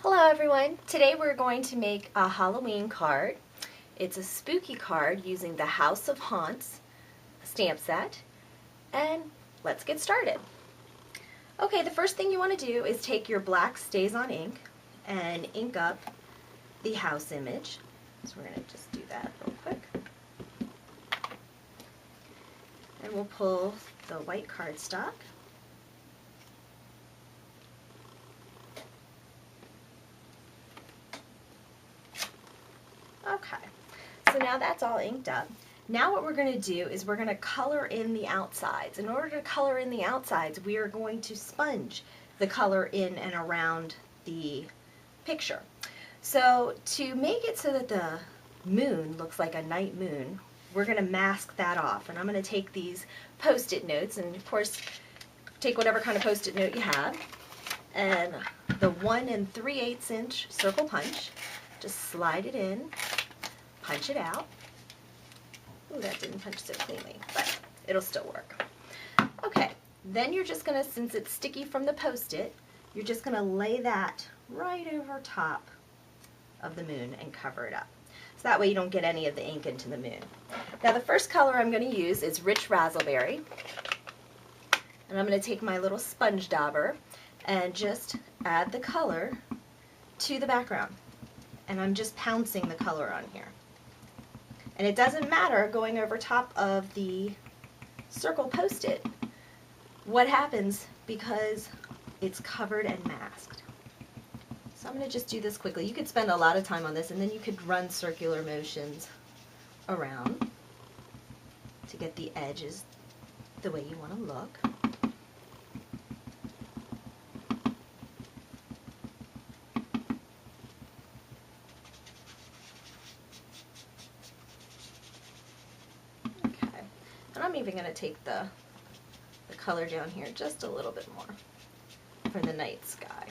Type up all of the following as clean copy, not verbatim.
Hello everyone! Today we're going to make a Halloween card. It's a spooky card using the House of Haunts stamp set, and let's get started. Okay, the first thing you want to do is take your black Stays-On ink and ink up the house image. So we're going to just do that real quick. And we'll pull the white cardstock. Okay, so now that's all inked up. Now what we're going to do is we're going to color in the outsides. In order to color in the outsides, we are going to sponge the color in and around the picture. So to make it so that the moon looks like a night moon, we're going to mask that off. And I'm going to take these Post-it notes, and of course take whatever kind of Post-it note you have, and the 1 3/8 inch circle punch. Just slide it in, punch it out. Ooh, that didn't punch so cleanly, but it'll still work. Okay, then you're just gonna, since it's sticky from the Post-it, you're just gonna lay that right over top of the moon and cover it up. So that way you don't get any of the ink into the moon. Now the first color I'm gonna use is Rich Razzleberry. And I'm gonna take my little sponge dauber and just add the color to the background. And I'm just pouncing the color on here. And it doesn't matter going over top of the circle Post-it what happens because it's covered and masked. So I'm going to just do this quickly. You could spend a lot of time on this, and then you could run circular motions around to get the edges the way you want to look. And I'm even going to take the color down here just a little bit more for the night sky.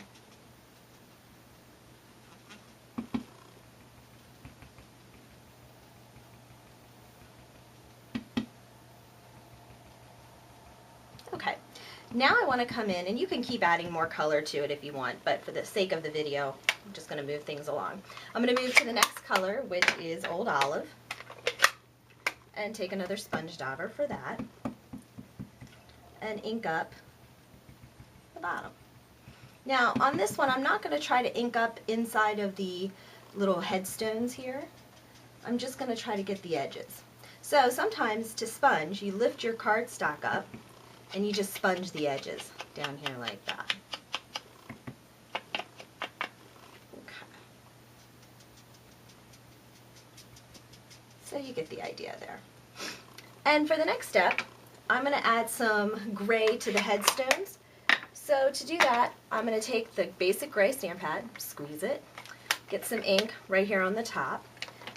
Okay, now I want to come in, and you can keep adding more color to it if you want, but for the sake of the video, I'm just going to move things along. I'm going to move to the next color, which is Old Olive. And take another sponge dauber for that and ink up the bottom. Now on this one, I'm not going to try to ink up inside of the little headstones here. I'm just going to try to get the edges. So sometimes to sponge, you lift your cardstock up and you just sponge the edges down here like that. Okay. So you get the idea there. And for the next step, I'm going to add some gray to the headstones. So to do that, I'm going to take the basic gray stamp pad, squeeze it, get some ink right here on the top,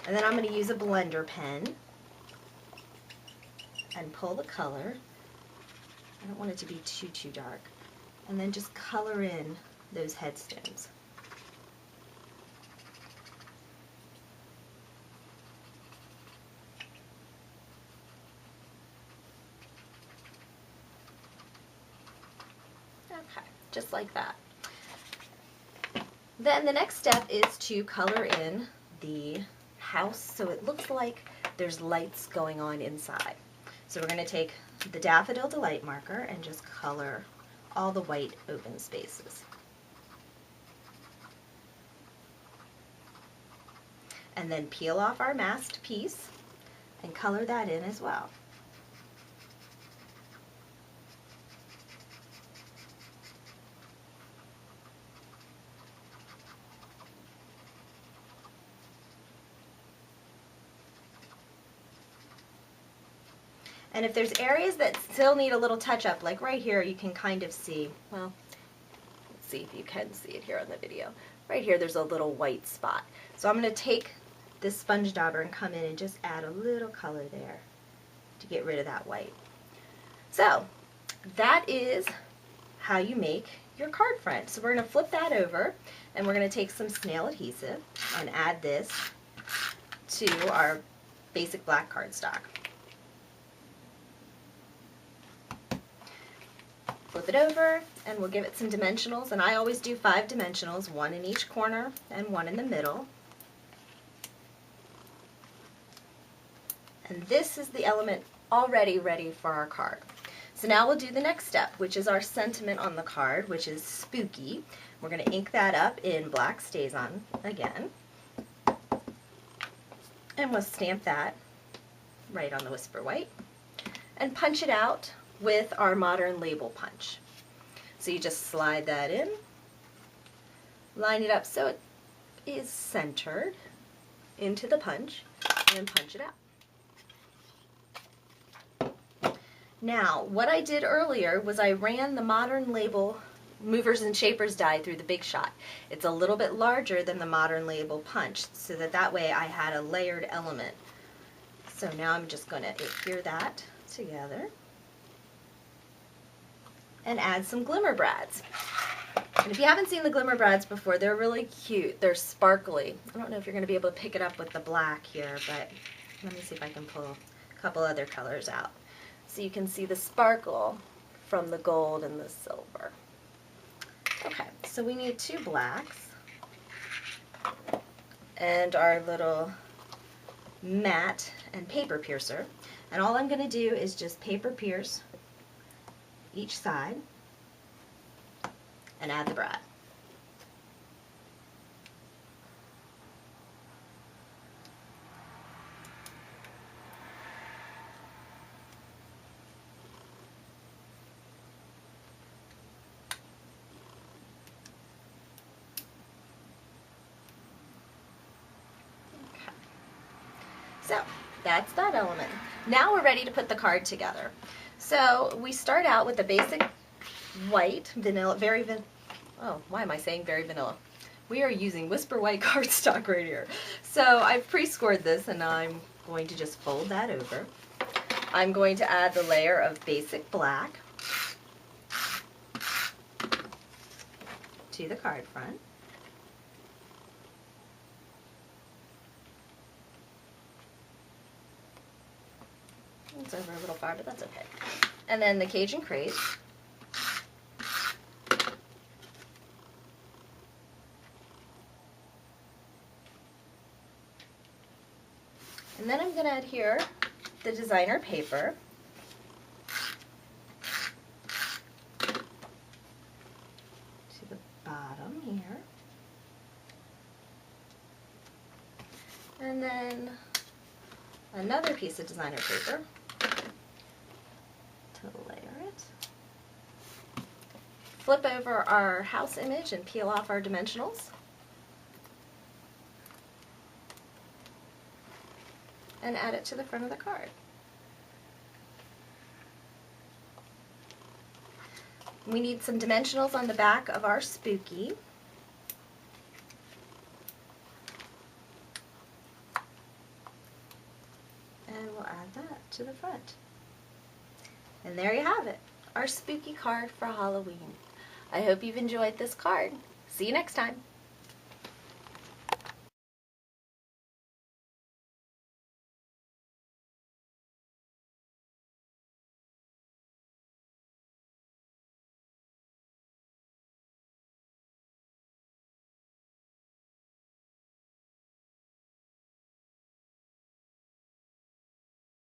and then I'm going to use a blender pen and pull the color. I don't want it to be too dark. And then just color in those headstones. Okay, just like that. Then the next step is to color in the house so it looks like there's lights going on inside. So we're going to take the Daffodil Delight marker and just color all the white open spaces. And then peel off our masked piece and color that in as well. And if there's areas that still need a little touch-up, like right here, you can kind of see, well, let's see if you can see it here on the video. Right here, there's a little white spot. So I'm going to take this sponge dauber and come in and just add a little color there to get rid of that white. So that is how you make your card front. So we're going to flip that over, and we're going to take some snail adhesive and add this to our basic black cardstock. flip it over and we'll give it some dimensionals, and I always do 5 dimensionals, 1 in each corner and 1 in the middle. And this is the element already ready for our card. So now we'll do the next step, which is our sentiment on the card, which is spooky. We're going to ink that up in black StazOn again. And we'll stamp that right on the Whisper White and punch it out with our modern label punch. So you just slide that in, line it up so it is centered into the punch, and then punch it out. Now, what I did earlier was I ran the modern label movers and shapers die through the Big Shot. It's a little bit larger than the modern label punch, so that way I had a layered element. So now I'm just going to adhere that together and add some glimmer brads. And if you haven't seen the glimmer brads before, they're really cute. They're sparkly. I don't know if you're going to be able to pick it up with the black here, but let me see if I can pull a couple other colors out. So you can see the sparkle from the gold and the silver. Okay, so we need 2 blacks and our little mat and paper piercer. And all I'm going to do is just paper pierce each side and add the brad. So that's that element. Now we're ready to put the card together. So we start out with the basic white, vanilla, oh, why am I saying very vanilla? We are using Whisper White cardstock right here. So I've pre-scored this and I'm going to just fold that over. I'm going to add the layer of basic black to the card front. It's over a little far, but that's okay. And then the Cajun crepe. And then I'm going to adhere the designer paper to the bottom here. And then another piece of designer paper to layer it. Flip over our house image and peel off our dimensionals. And add it to the front of the card. We need some dimensionals on the back of our spooky. And we'll add that to the front. And there you have it, our spooky card for Halloween. I hope you've enjoyed this card. See you next time.